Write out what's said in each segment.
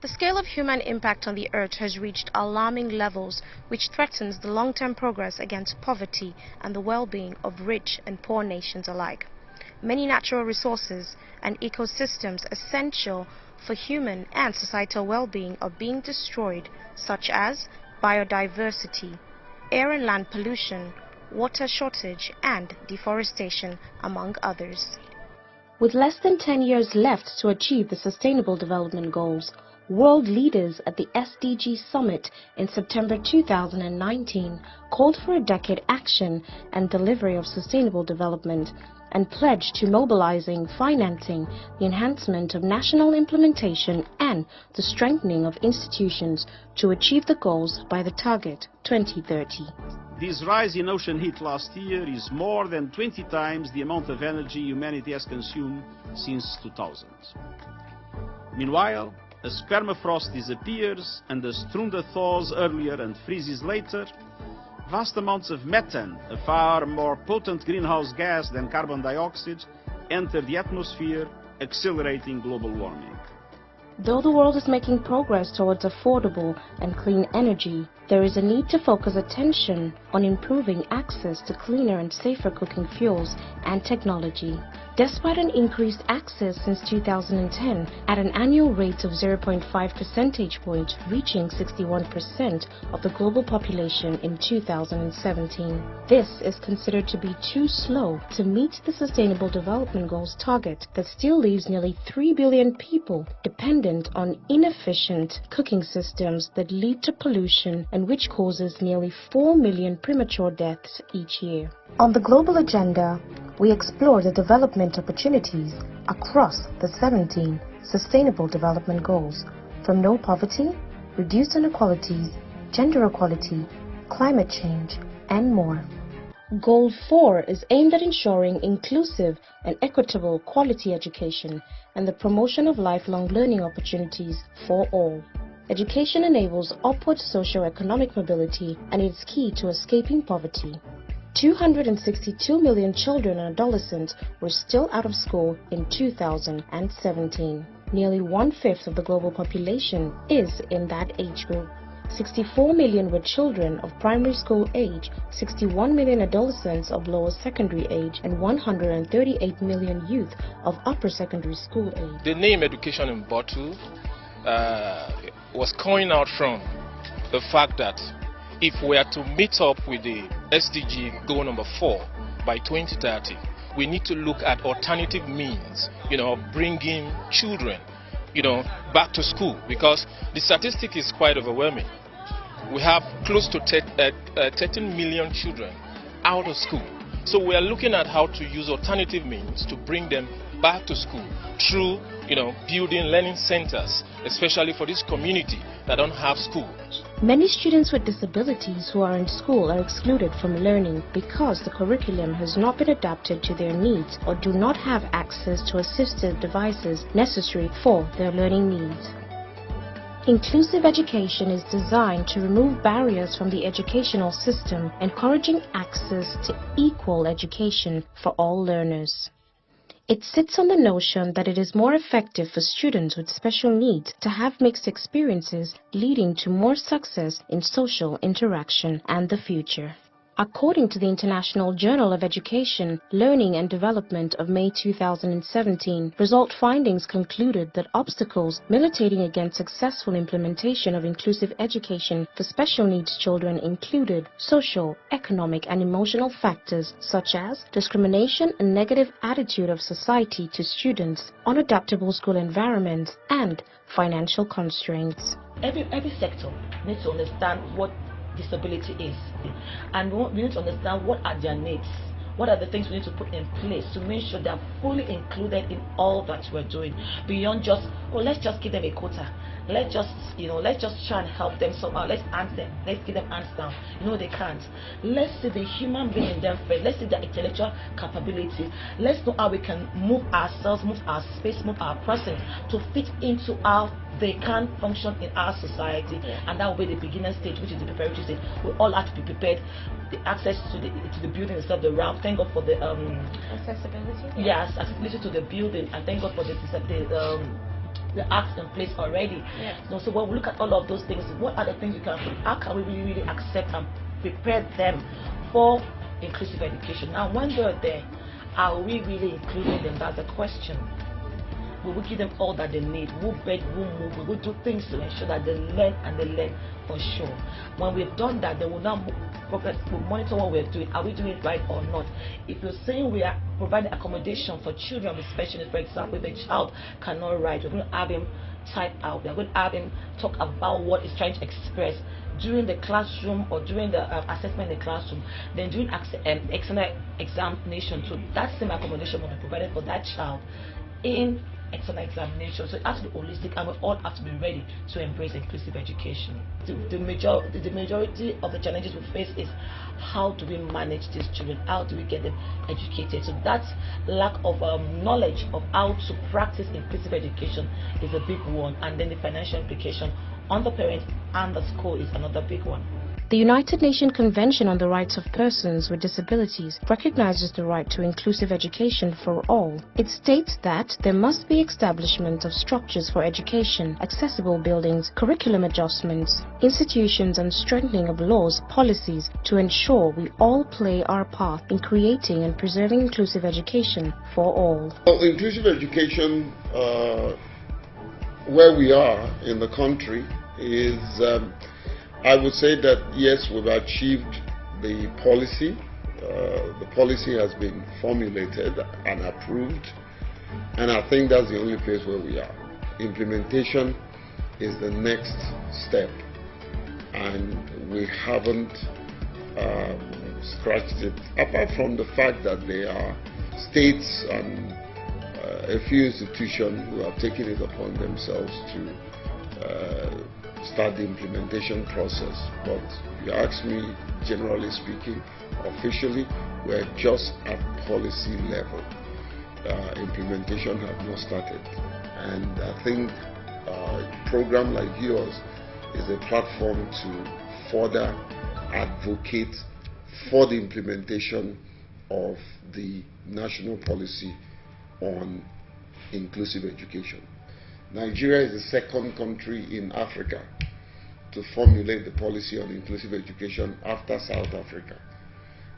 The scale of human impact on the earth has reached alarming levels, which threatens the long-term progress against poverty and the well-being of rich and poor nations alike. Many natural resources and ecosystems essential for human and societal well-being are being destroyed, such as biodiversity, air and land pollution, water shortage, and deforestation, among others. With less than 10 years left to achieve the Sustainable Development Goals, world leaders at the SDG Summit in September 2019 called for a decade action and delivery of sustainable development and pledged to mobilizing, financing, the enhancement of national implementation and the strengthening of institutions to achieve the goals by the target 2030. This rise in ocean heat last year is more than 20 times the amount of energy humanity has consumed since 2000. Meanwhile, as permafrost disappears and as tundra thaws earlier and freezes later, vast amounts of methane, a far more potent greenhouse gas than carbon dioxide, enter the atmosphere, accelerating global warming. Though the world is making progress towards affordable and clean energy, there is a need to focus attention on improving access to cleaner and safer cooking fuels and technology. Despite an increased access since 2010 at an annual rate of 0.5 percentage point, reaching 61% of the global population in 2017. This is considered to be too slow to meet the Sustainable Development Goals target that still leaves nearly 3 billion people dependent on inefficient cooking systems that lead to pollution and which causes nearly 4 million premature deaths each year. On the global agenda, we explore the development opportunities across the 17 Sustainable Development Goals, from no poverty, reduced inequalities, gender equality, climate change, and more. Goal 4 is aimed at ensuring inclusive and equitable quality education and the promotion of lifelong learning opportunities for all. Education enables upward socio-economic mobility and is key to escaping poverty. 262 million children and adolescents were still out of school in 2017. Nearly one-fifth of the global population is in that age group. 64 million were children of primary school age, 61 million adolescents of lower secondary age, and 138 million youth of upper secondary school age. The name Education in Bottle was coined out from the fact that if we are to meet up with the SDG goal number 4 by 2030, we need to look at alternative means, of bringing children, back to school, because the statistic is quite overwhelming. We have close to 13 million children out of school. So we are looking at how to use alternative means to bring them back to school through, building learning centers, especially for this community that don't have schools. Many students with disabilities who are in school are excluded from learning because the curriculum has not been adapted to their needs or do not have access to assistive devices necessary for their learning needs. Inclusive education is designed to remove barriers from the educational system, encouraging access to equal education for all learners. It sits on the notion that it is more effective for students with special needs to have mixed experiences, leading to more success in social interaction and the future. According to the International Journal of Education, Learning and Development of May 2017, result findings concluded that obstacles militating against successful implementation of inclusive education for special needs children included social, economic, and emotional factors such as discrimination and negative attitude of society to students, unadaptable school environments, and financial constraints. Every sector needs to understand what disability is, and we need to understand what are their needs, what are the things we need to put in place to make sure they're fully included in all that we're doing, beyond just, let's just give them a quota, let's just try and help them somehow, let's give them hands down. They can't. Let's see the human being in them first. Let's see their intellectual capability. Let's know how we can move ourselves, move our space, move our person to fit into how they can function in our society, and that will be the beginner stage, which is the preparatory stage. We all have to be prepared. The access to the building itself, the ramp. Thank God for the accessibility. Yes, accessibility to the building, and thank God for the the acts in place already. Yeah. So when we look at all of those things, what are the things we can put? How can we really accept and prepare them for inclusive education? Now, when they're there, are we really including them? That's the question. We will give them all that they need. We'll beg, we'll move, we will do things to ensure that they learn, and they learn for sure. When we've done that, they will now we'll monitor what we're doing. Are we doing it right or not? If you're saying we are providing accommodation for children with special needs, for example, if a child cannot write, we're going to have him type out. We're going to have him talk about what he's trying to express during the classroom or during the assessment in the classroom. Then during external examination, so that same accommodation will be provided for that child in external examination. So it has to be holistic, and we all have to be ready to embrace inclusive education. The majority of the challenges we face is how do we manage these children, how do we get them educated. So that lack of knowledge of how to practice inclusive education is a big one, and then the financial implication on the parents and the school is another big one. The United Nations Convention on the Rights of Persons with Disabilities recognizes the right to inclusive education for all. It states that there must be establishment of structures for education, accessible buildings, curriculum adjustments, institutions, and strengthening of laws, policies to ensure we all play our part in creating and preserving inclusive education for all. Well, inclusive education, where we are in the country, is I would say that yes, we've achieved the policy. The policy has been formulated and approved, and I think that's the only place where we are. Implementation is the next step, and we haven't scratched it, apart from the fact that there are states and a few institutions who have taken it upon themselves to start the implementation process. But you ask me, generally speaking, officially, we're just at policy level. Implementation has not started, and I think a program like yours is a platform to further advocate for the implementation of the national policy on inclusive education. Nigeria is the second country in Africa to formulate the policy on inclusive education after South Africa.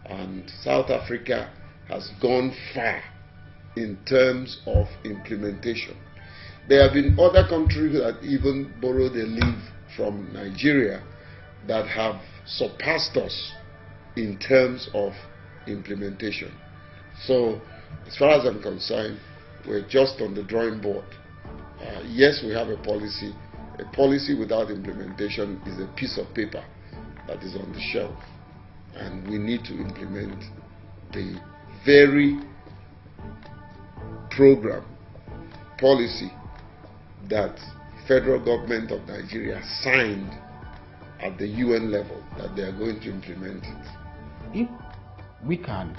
And South Africa has gone far in terms of implementation. There have been other countries that even borrowed a leaf from Nigeria that have surpassed us in terms of implementation. So, as far as I'm concerned, we're just on the drawing board. Yes, we have a policy. A policy without implementation is a piece of paper that is on the shelf, and we need to implement the very program, policy that federal government of Nigeria signed at the UN level, that they are going to implement it. If we can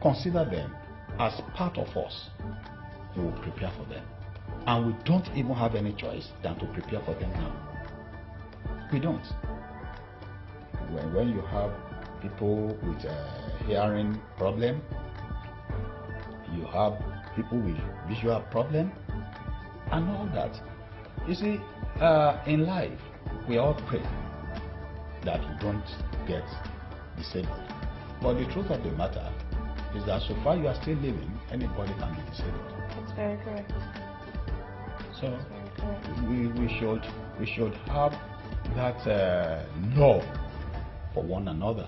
consider them as part of us, we will prepare for them. And we don't even have any choice than to prepare for them now. We don't. When you have people with a hearing problem, you have people with visual problem, and all that. You see, in life, we all pray that we don't get disabled. But the truth of the matter is that so far you are still living, anybody can be disabled. That's very correct. So we should have that love for one another.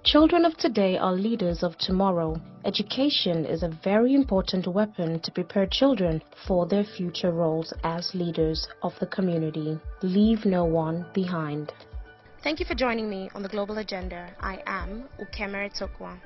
Children of today are leaders of tomorrow. Education is a very important weapon to prepare children for their future roles as leaders of the community. Leave no one behind. Thank you for joining me on the Global Agenda. I am Ukemere Tokwa.